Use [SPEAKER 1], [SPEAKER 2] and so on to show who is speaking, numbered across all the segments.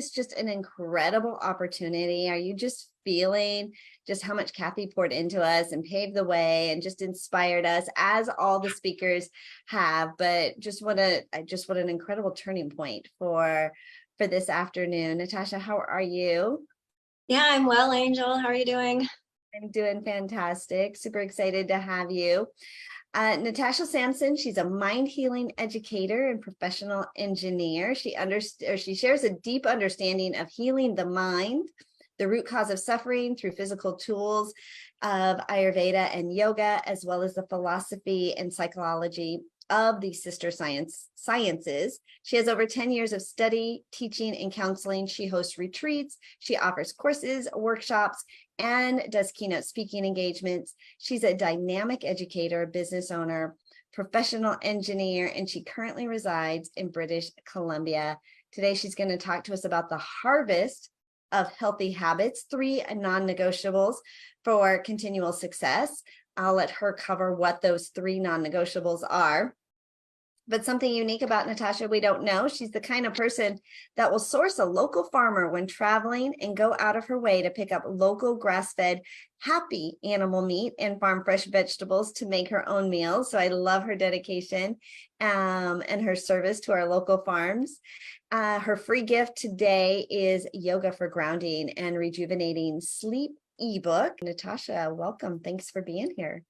[SPEAKER 1] this just an incredible opportunity? Are you just feeling just how much Kathy poured into us and paved the way and just inspired us, as all the speakers have? But just what an incredible turning point for this afternoon. Natasha, how are you?
[SPEAKER 2] Yeah, I'm well, Angel. How are you doing?
[SPEAKER 1] I'm doing fantastic. Super excited to have you. Natasha Samson, she's a mind healing educator and professional engineer. She shares a deep understanding of healing the mind, the root cause of suffering through physical tools of Ayurveda and yoga, as well as the philosophy and psychology of the sister sciences. She has over 10 years of study, teaching, and counseling. She hosts retreats. She offers courses, workshops, and does keynote speaking engagements. She's a dynamic educator, business owner, professional engineer, and she currently resides in British Columbia. Today, she's going to talk to us about the harvest of healthy habits, 3 non-negotiables for continual success. I'll let her cover what those 3 non-negotiables are. But something unique about Natasha we don't know. She's the kind of person that will source a local farmer when traveling and go out of her way to pick up local grass-fed, happy animal meat and farm fresh vegetables to make her own meals. So I love her dedication and her service to our local farms. Her free gift today is Yoga for Grounding and Rejuvenating Sleep ebook. Natasha, welcome. Thanks for being here.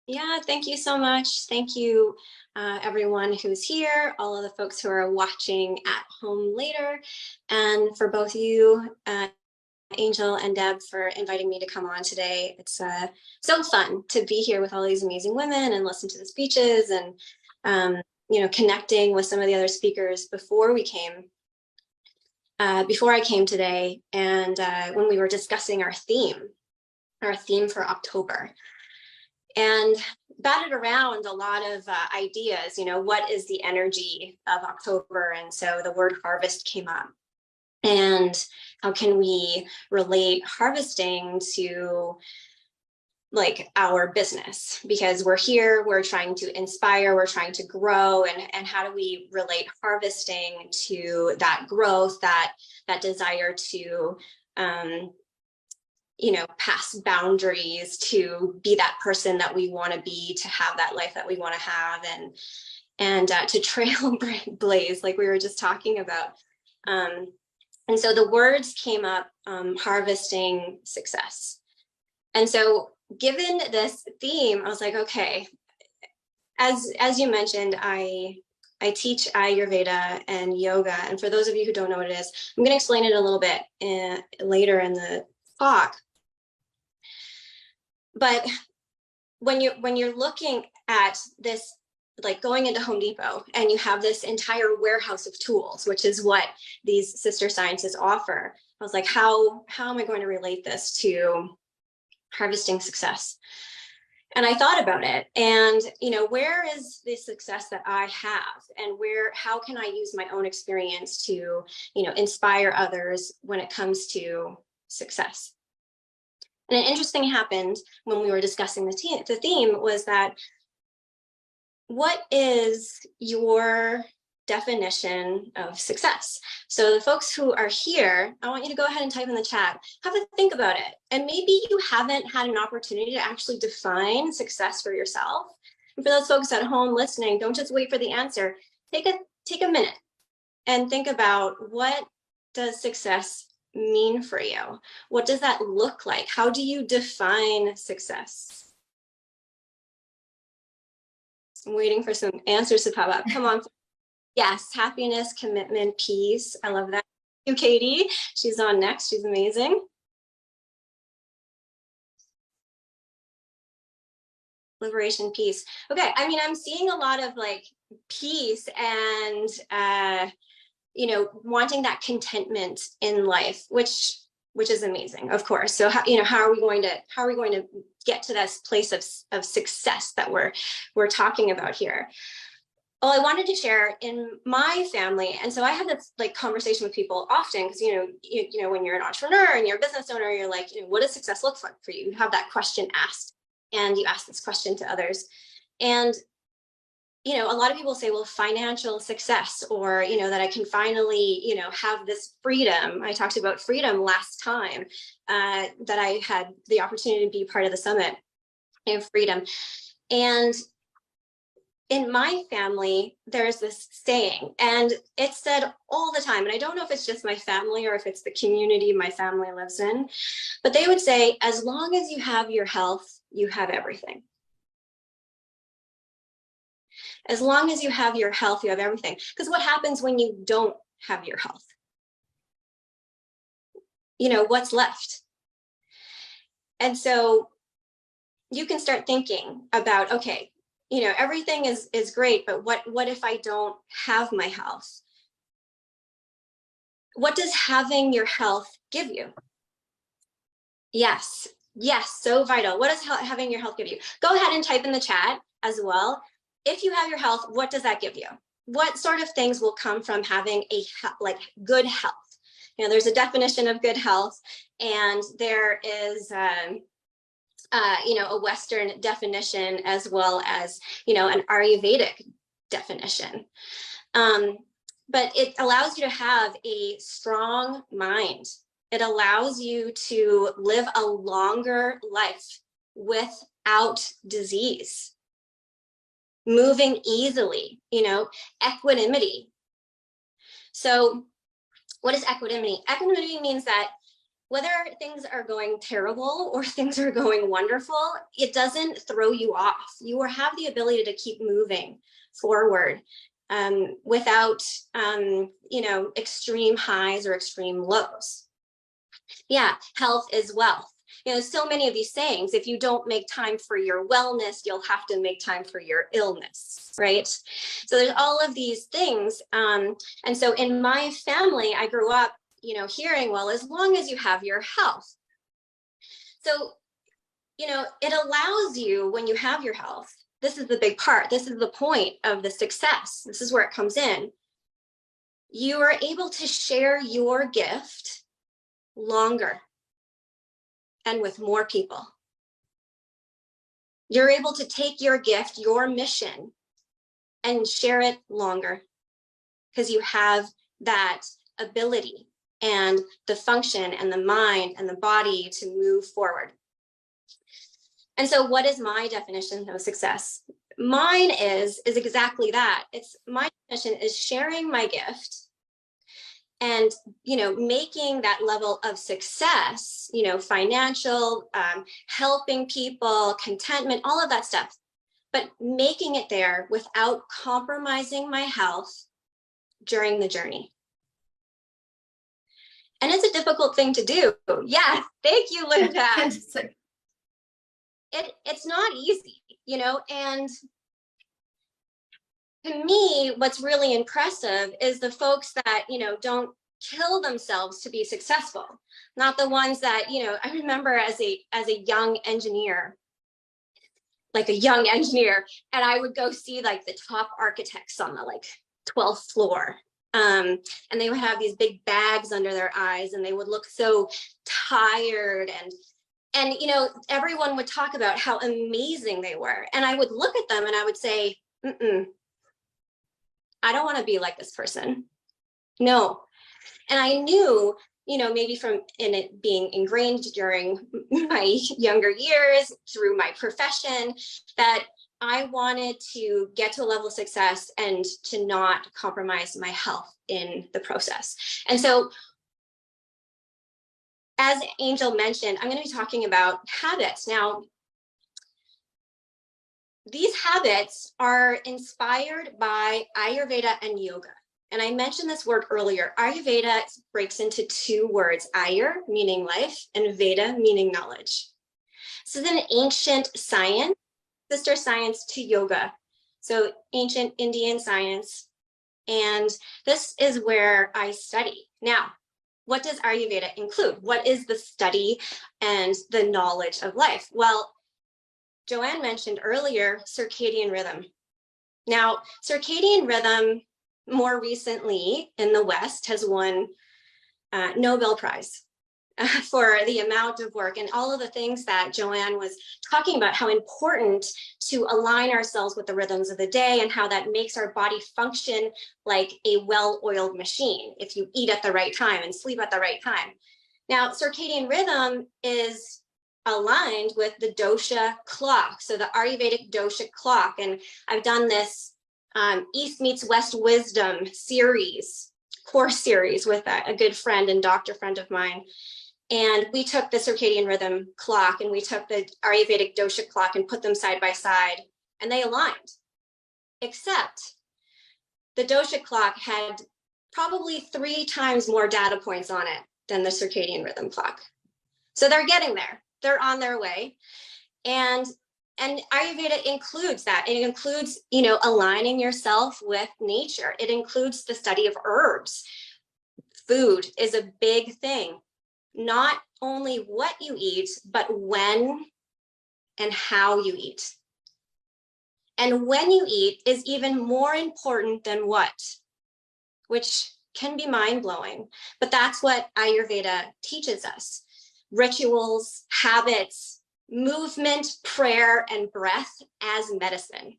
[SPEAKER 2] Yeah, thank you so much. Thank you, everyone who's here, all of the folks who are watching at home later, and for both you, Angel and Deb, for inviting me to come on today. It's so fun to be here with all these amazing women and listen to the speeches and connecting with some of the other speakers before I came today, and when we were discussing our theme for October, and batted around a lot of ideas. What is the energy of October? And so the word harvest came up, and how can we relate harvesting to like our business? Because we're here, we're trying to inspire, we're trying to grow, and how do we relate harvesting to that growth, that desire to pass boundaries, to be that person that we want to be, to have that life that we want to have, and to trailblaze, like we were just talking about. And so the words came up, harvesting success. And so given this theme, I was like, okay, as you mentioned, I teach Ayurveda and yoga. And for those of you who don't know what it is, I'm going to explain it a little bit later in the talk. But when you're looking at this, like going into Home Depot, and you have this entire warehouse of tools, which is what these sister sciences offer, I was like, how am I going to relate this to harvesting success? And I thought about it, and where is the success that I have, and how can I use my own experience to inspire others when it comes to success? And an interesting happened when we were discussing the theme was that, what is your definition of success? So the folks who are here, I want you to go ahead and type in the chat, have a think about it. And maybe you haven't had an opportunity to actually define success for yourself. And for those folks at home listening, don't just wait for the answer. Take a minute and think about, what does success mean for you? What does that look like? How do you define success? I'm waiting for some answers to pop up. Come on. Yes, happiness, commitment, peace. I love that. Thank you, Katie. She's on next. She's amazing. Liberation, peace. Okay, I'm seeing a lot of like peace and wanting that contentment in life, which is amazing, of course. So how are we going to get to this place of success that we're talking about here? Well, I wanted to share in my family, and so I have this like conversation with people often, because when you're an entrepreneur and you're a business owner, you're like, what does success look like for you? You have that question asked, and you ask this question to others, and you know, a lot of people say, well, financial success, or, you know, that I can finally, you know, have this freedom. I talked about freedom last time that I had the opportunity to be part of the summit and freedom. And in my family, there's this saying, and it's said all the time, and I don't know if it's just my family or if it's the community my family lives in, but they would say, as long as you have your health, you have everything. As long as you have your health, you have everything. Because what happens when you don't have your health? You know, what's left? And so you can start thinking about, okay, you know, everything is great, but what if I don't have my health? What does having your health give you? Yes, so vital. What does having your health give you? Go ahead and type in the chat as well. If you have your health, what does that give you? What sort of things will come from having a good health? You know, there's a definition of good health, and there is you know, a Western definition, as well as, you know, an Ayurvedic definition. But it allows you to have a strong mind. It allows you to live a longer life without disease, moving easily, you know, equanimity. So what is equanimity? Equanimity means that whether things are going terrible or things are going wonderful, it doesn't throw you off. You have the ability to keep moving forward without, you know, extreme highs or extreme lows. Yeah, health is wealth. You know, so many of these sayings, if you don't make time for your wellness, you'll have to make time for your illness, right? So there's all of these things. And so in my family, I grew up, you know, hearing, well, as long as you have your health. So, you know, it allows you, when you have your health, this is the big part, this is the point of the success, this is where it comes in. You are able to share your gift longer and with more people. You're able to take your gift, your mission, and share it longer because you have that ability and the function and the mind and the body to move forward. And so what is my definition of success? Mine is exactly that. It's my definition is sharing my gift and, you know, making that level of success, you know, financial, helping people, contentment, all of that stuff, but making it there without compromising my health during the journey. And it's a difficult thing to do. Yeah, thank you, Linda. It's not easy, you know, and to me, what's really impressive is the folks that, you know, don't kill themselves to be successful, not the ones that, you know, I remember as a young engineer, and I would go see like the top architects on the like 12th floor. And they would have these big bags under their eyes and they would look so tired and, you know, everyone would talk about how amazing they were. And I would look at them and I would say, I don't want to be like this person. No. And I knew, you know, maybe from in it being ingrained during my younger years through my profession, that I wanted to get to a level of success and to not compromise my health in the process. And so, as Angel mentioned, I'm going to be talking about habits. Now, these habits are inspired by Ayurveda and yoga. And I mentioned this word earlier. Ayurveda breaks into two words, Ayur, meaning life, and Veda, meaning knowledge. This is an ancient science, sister science to yoga. So ancient Indian science. And this is where I study. Now, what does Ayurveda include? What is the study and the knowledge of life? Well, Joanne mentioned earlier circadian rhythm. Now, circadian rhythm more recently in the West has won Nobel Prize. for the amount of work and all of the things that Joanne was talking about, how important to align ourselves with the rhythms of the day and how that makes our body function like a well-oiled machine if you eat at the right time and sleep at the right time. Now, circadian rhythm is aligned with the dosha clock, so the Ayurvedic dosha clock. And I've done this East Meets West Wisdom course series with a good friend and doctor friend of mine. And we took the circadian rhythm clock and we took the Ayurvedic dosha clock and put them side by side, and they aligned. Except the dosha clock had probably 3 times more data points on it than the circadian rhythm clock. So they're getting there. They're on their way. And Ayurveda includes that. It includes, aligning yourself with nature. It includes the study of herbs. Food is a big thing. Not only what you eat, but when and how you eat. And when you eat is even more important than what, which can be mind-blowing, but that's what Ayurveda teaches us. Rituals, habits, movement, prayer, and breath as medicine,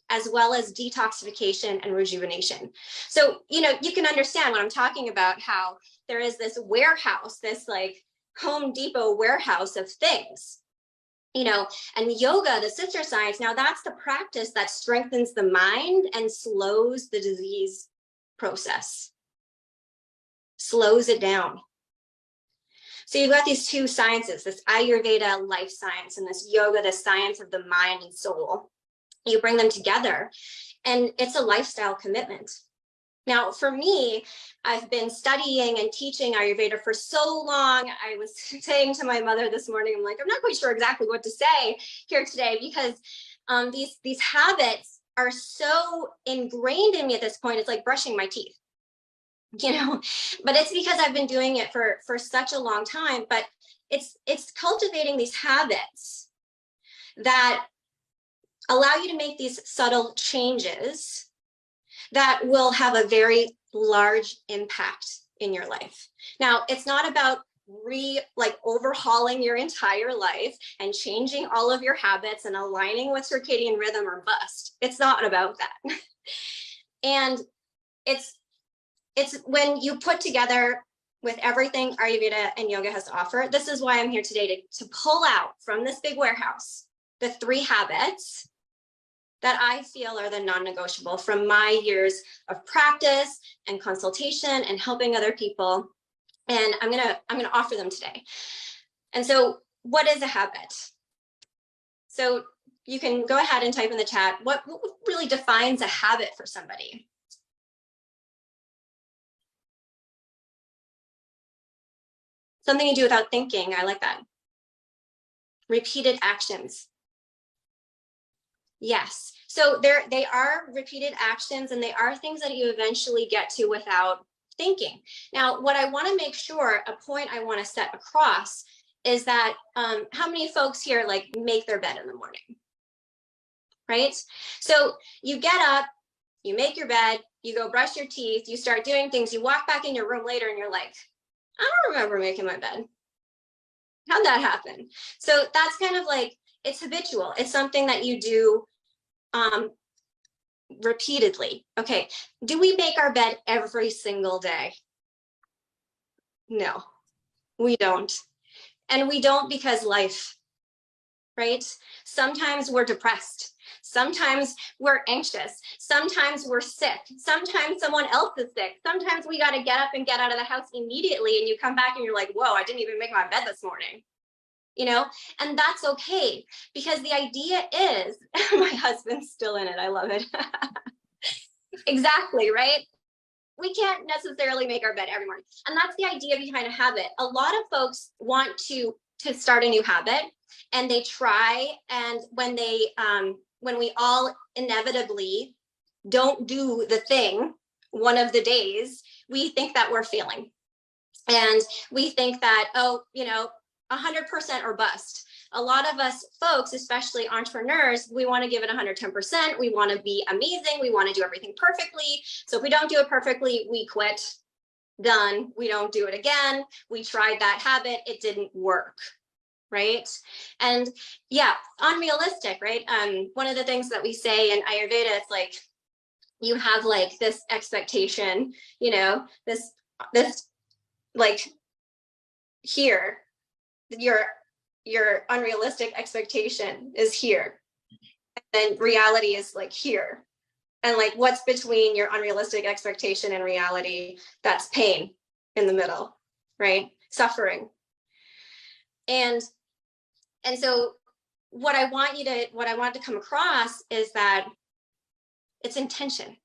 [SPEAKER 2] as well as detoxification and rejuvenation. So, you can understand what I'm talking about, how there is this warehouse, this like Home Depot warehouse of things, and yoga, the sister science, now that's the practice that strengthens the mind and slows the disease process, slows it down. So you've got these two sciences, this Ayurveda life science and this yoga, the science of the mind and soul. You bring them together and it's a lifestyle commitment. Now, for me, I've been studying and teaching Ayurveda for so long. I was saying to my mother this morning, I'm like, I'm not quite sure exactly what to say here today because these habits are so ingrained in me at this point. It's like brushing my teeth. But it's because I've been doing it for such a long time. But it's cultivating these habits that allow you to make these subtle changes that will have a very large impact in your life. Now, it's not about overhauling your entire life and changing all of your habits and aligning with circadian rhythm or bust. It's not about that. And it's when you put together with everything Ayurveda and yoga has to offer. This is why I'm here today, to pull out from this big warehouse the 3 habits that I feel are the non-negotiable from my years of practice and consultation and helping other people. And I'm gonna offer them today. And so what is a habit? So you can go ahead and type in the chat, what really defines a habit for somebody? Something you do without thinking. I like that. Repeated actions. Yes. So they are repeated actions and they are things that you eventually get to without thinking. Now, what I want to make sure, a point I want to set across is that how many folks here make their bed in the morning, right? So you get up, you make your bed, you go brush your teeth, you start doing things, you walk back in your room later and you're like, I don't remember making my bed. How'd that happen? So that's kind of it's habitual. It's something that you do repeatedly. Okay. Do we make our bed every single day? No, we don't. And we don't because life, right? Sometimes we're depressed. Sometimes we're anxious. Sometimes we're sick. Sometimes someone else is sick. Sometimes we got to get up and get out of the house immediately. And you come back and you're like, whoa, I didn't even make my bed this morning. And that's okay, because the idea is, my husband's still in it. I love it. Exactly, right? We can't necessarily make our bed every morning. And that's the idea behind a habit. A lot of folks want to start a new habit and they try. And when we all inevitably don't do the thing one of the days, we think that we're failing. And we think that, 100% or bust. A lot of us folks, especially entrepreneurs, we want to give it 110%. We want to be amazing. We want to do everything perfectly. So if we don't do it perfectly, we quit. done. We don't do it again. We tried that habit. It didn't work. Right. And yeah, unrealistic, right? One of the things that we say in Ayurveda, it's like, you have like this expectation, you know, this like here, your unrealistic expectation is here. And reality is like here. And like what's between your unrealistic expectation and reality? That's pain in the middle, right? Suffering. And so what I want to come across is that it's intention.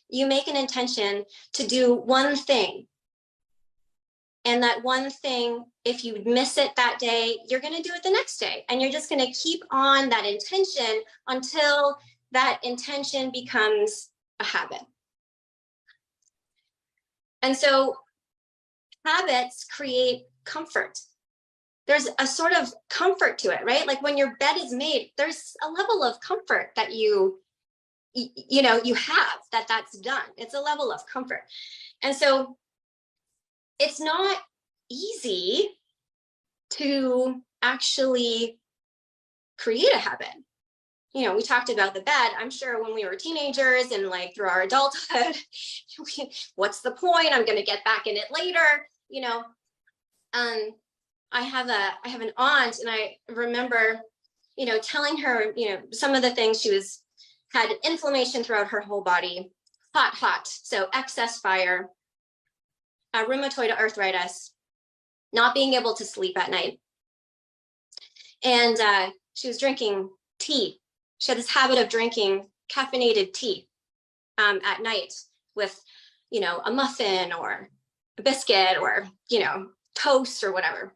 [SPEAKER 2] You make an intention to do one thing. And that one thing, if you miss it that day, you're going to do it the next day. And you're just going to keep on that intention until that intention becomes a habit. And so habits create comfort. There's a sort of comfort to it, right? Like when your bed is made, there's a level of comfort that you have that's done. It's a level of comfort. And so it's not easy to actually create a habit. You know, we talked about the bed. I'm sure when we were teenagers and like through our adulthood, what's the point? I'm going to get back in it later. You know, I have an aunt, and I remember, you know, telling her, you know, some of the things had inflammation throughout her whole body, hot. So excess fire, rheumatoid arthritis, not being able to sleep at night. And she was drinking tea. She had this habit of drinking caffeinated tea at night with, you know, a muffin or a biscuit or, you know, toast or whatever.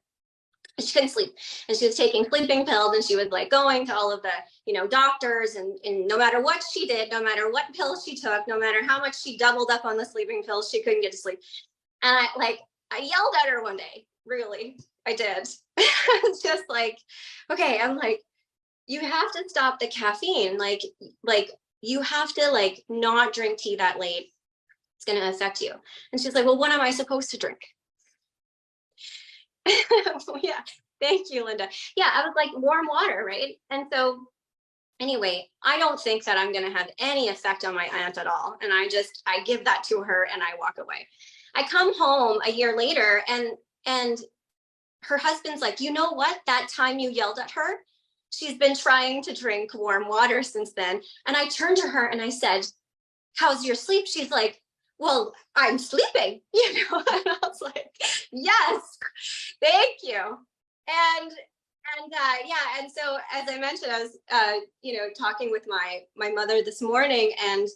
[SPEAKER 2] And she couldn't sleep. And she was taking sleeping pills, and she was like going to all of the, you know, doctors, and no matter what she did, no matter what pills she took, no matter how much she doubled up on the sleeping pills, she couldn't get to sleep. And I yelled at her one day, really, I did. It's just like, okay, I'm like, you have to stop the caffeine. Like you have to like not drink tea that late. It's going to affect you. And she's like, well, what am I supposed to drink? Yeah, thank you, Linda. Yeah, I was like, warm water, right? And so anyway, I don't think that I'm going to have any effect on my aunt at all. And I give that to her and I walk away. I come home a year later, and her husband's like, you know what? That time you yelled at her, she's been trying to drink warm water since then. And I turned to her and I said, how's your sleep? She's like, well, I'm sleeping, you know. And I was like, yes, thank you. And yeah, and so as I mentioned, I was you know, talking with my mother this morning, and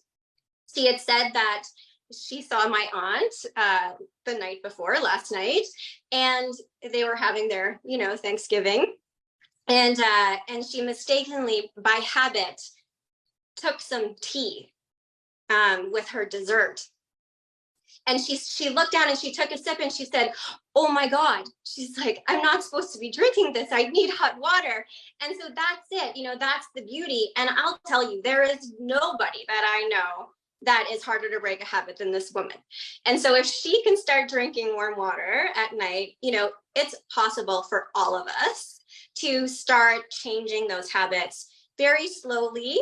[SPEAKER 2] she had said that she saw my aunt the night before, last night, and they were having their, you know, Thanksgiving, and she mistakenly, by habit, took some tea with her dessert. And she looked down and she took a sip and she said, oh my God, she's like, I'm not supposed to be drinking this. I need hot water. And so that's it. You know, that's the beauty. And I'll tell you, there is nobody that I know that is harder to break a habit than this woman. And so if she can start drinking warm water at night, you know, it's possible for all of us to start changing those habits very slowly.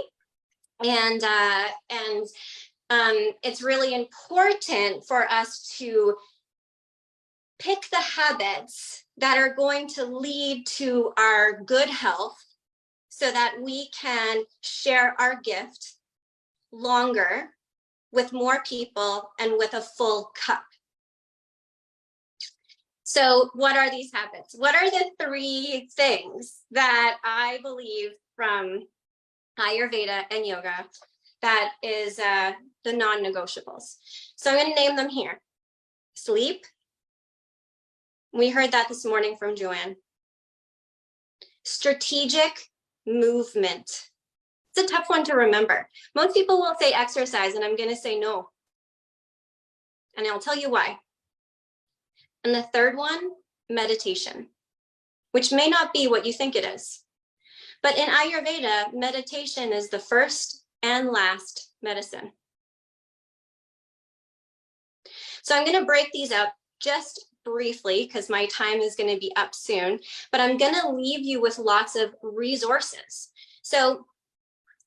[SPEAKER 2] And it's really important for us to pick the habits that are going to lead to our good health so that we can share our gift longer with more people and with a full cup. So what are these habits? What are the 3 things that I believe from Ayurveda and yoga that is the non-negotiables? So I'm going to name them here. Sleep. We heard that this morning from Joanne. Strategic movement. It's a tough one to remember. Most people will say exercise, and I'm going to say no. And I'll tell you why. And the third one, meditation, which may not be what you think it is. But in Ayurveda, meditation is the first and last medicine. So I'm going to break these up just briefly because my time is going to be up soon, but I'm going to leave you with lots of resources. So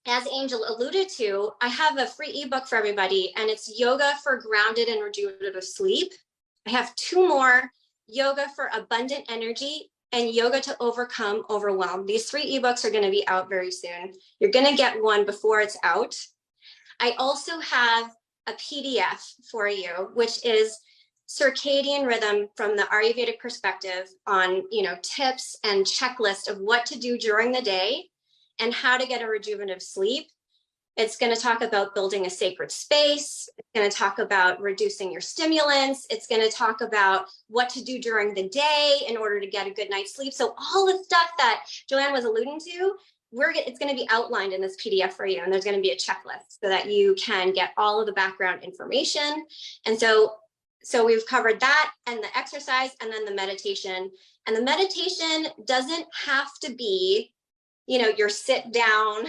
[SPEAKER 2] as Angel alluded to, I have a free ebook for everybody, and it's Yoga for Grounded and Rejuvenative Sleep. I have 2 more, Yoga for Abundant Energy and Yoga to Overcome Overwhelm. These 3 ebooks are going to be out very soon. You're going to get one before it's out. I also have a PDF for you, which is circadian rhythm from the Ayurvedic perspective on, tips and checklist of what to do during the day and how to get a rejuvenative sleep. It's going to talk about building a sacred space. It's going to talk about reducing your stimulants. It's going to talk about what to do during the day in order to get a good night's sleep. So all the stuff that Joanne was alluding to, it's going to be outlined in this PDF for you. And there's going to be a checklist so that you can get all of the background information. And so we've covered that and the exercise and then the meditation. And the meditation doesn't have to be, your sit down,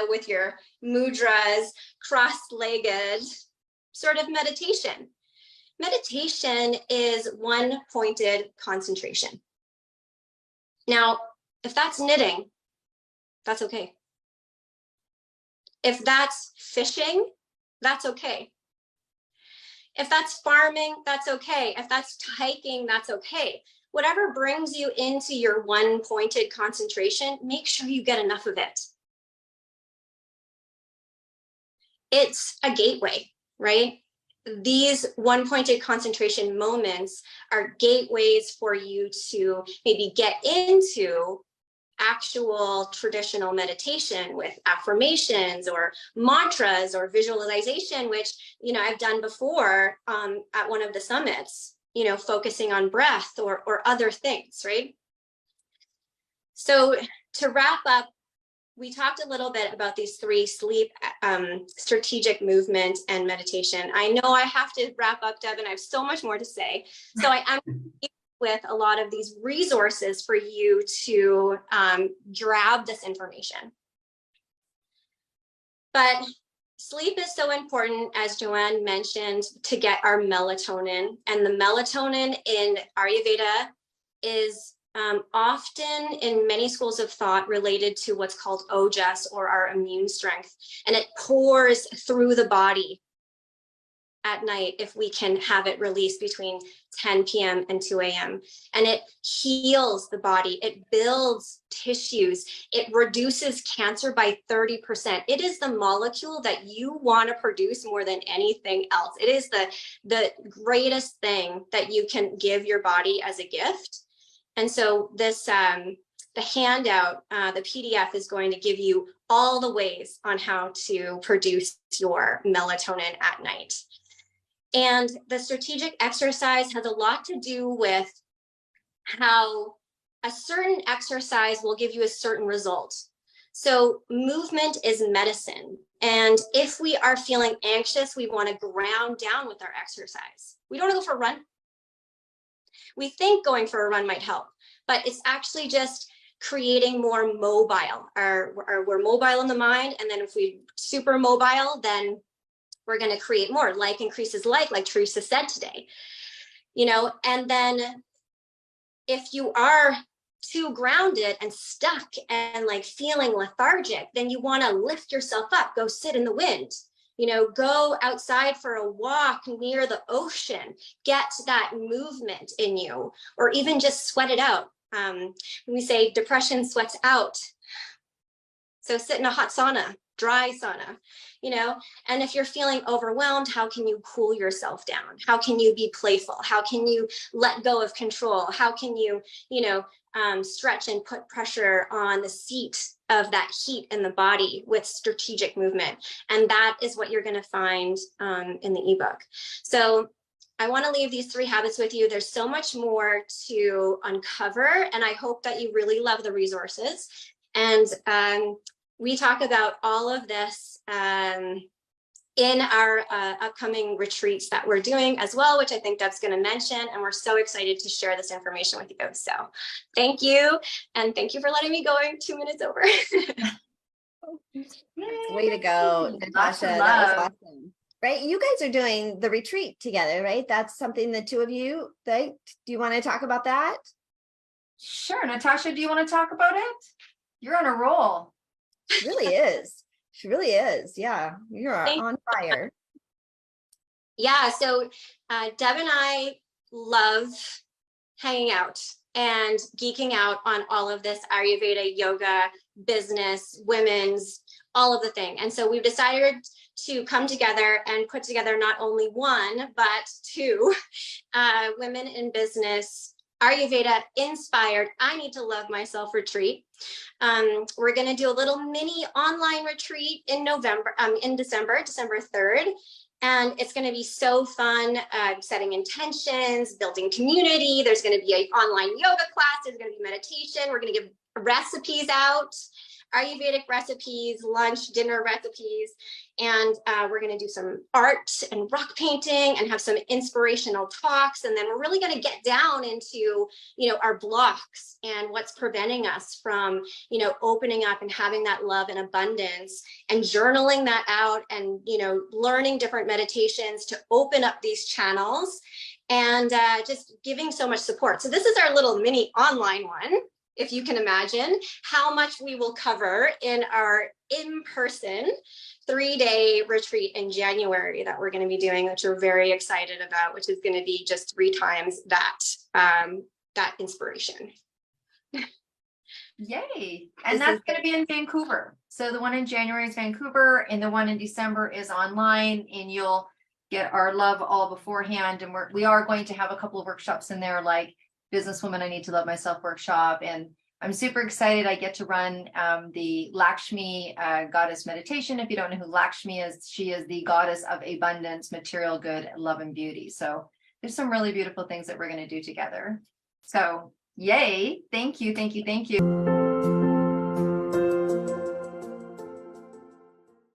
[SPEAKER 2] with your mudras, cross-legged sort of meditation. Meditation is one-pointed concentration. Now, if that's knitting, that's okay. If that's fishing, that's okay. If that's farming, that's okay. If that's hiking, that's okay. Whatever brings you into your one-pointed concentration, make sure you get enough of it. It's a gateway, right? These one-pointed concentration moments are gateways for you to maybe get into actual traditional meditation with affirmations or mantras or visualization, which, I've done before at one of the summits, focusing on breath or other things, right? So to wrap up, we talked a little bit about these 3 sleep, strategic movement and meditation. I know I have to wrap up, Deb, and I have so much more to say. So I am with a lot of these resources for you to grab this information. But sleep is so important, as Joanne mentioned, to get our melatonin. And the melatonin in Ayurveda is often in many schools of thought related to what's called ojas, or our immune strength. And it pours through the body at night if we can have it released between 10 p.m. and 2 a.m. And it heals the body. It builds tissues. It reduces cancer by 30%. It is the molecule that you want to produce more than anything else. It is the greatest thing that you can give your body as a gift. And so this, the handout, the PDF is going to give you all the ways on how to produce your melatonin at night. And the strategic exercise has a lot to do with how a certain exercise will give you a certain result. So movement is medicine. And if we are feeling anxious, we want to ground down with our exercise. We don't want to go for a run. We think going for a run might help, but it's actually just creating more mobile. We're mobile in the mind. And then if we super mobile, then we're going to create more. Like increases like Teresa said today, and then if you are too grounded and stuck and like feeling lethargic, then you want to lift yourself up, go sit in the wind, go outside for a walk near the ocean, get that movement in you, or even just sweat it out. When we say depression sweats out. So sit in a hot sauna, dry sauna, and if you're feeling overwhelmed, how can you cool yourself down? How can you be playful? How can you let go of control? How can you, stretch and put pressure on the seat of that heat in the body with strategic movement? And that is what you're going to find in the ebook. So I want to leave these 3 habits with you. There's so much more to uncover, and I hope that you really love the resources. And we talk about all of this in our upcoming retreats that we're doing as well, which I think Deb's going to mention. And we're so excited to share this information with you. So thank you. And thank you for letting me go 2 minutes over.
[SPEAKER 1] Way to go, Natasha. That was awesome. right? You guys are doing the retreat together, right? That's something the two of you, right? Do you want to talk about that?
[SPEAKER 3] Sure. Natasha, do you want to talk about it? You're on a roll.
[SPEAKER 1] She really is. She really is. Yeah, you're
[SPEAKER 2] Thank
[SPEAKER 1] on fire.
[SPEAKER 2] Yeah, so Deb and I love hanging out and geeking out on all of this Ayurveda, yoga, business, women's, all of the thing. And so we've decided to come together and put together not only one, but two women in business, Ayurveda inspired, I need to love myself retreat. We're going to do a little mini online retreat in December 3rd. And it's going to be so fun, setting intentions, building community. There's going to be an online yoga class. There's going to be meditation. We're going to give recipes out, Ayurvedic recipes, lunch, dinner recipes. And we're going to do some art and rock painting and have some inspirational talks. And then we're really going to get down into, our blocks and what's preventing us from, opening up and having that love and abundance, and journaling that out, and, learning different meditations to open up these channels, and just giving so much support. So this is our little mini online one. If you can imagine how much we will cover in our in-person 3-day retreat in January that we're going to be doing, which we're very excited about, which is going to be just 3 times that inspiration.
[SPEAKER 3] Yay. And that's going to be in Vancouver. So the one in January is Vancouver, and the one in December is online, and you'll get our love all beforehand. And we are going to have a couple of workshops in there, like Businesswoman, I Need to Love Myself workshop. And I'm super excited. I get to run the Lakshmi goddess meditation. If you don't know who Lakshmi is, she is the goddess of abundance, material good, love, and beauty. So there's some really beautiful things that we're going to do together. So yay. Thank you. Thank you. Thank you.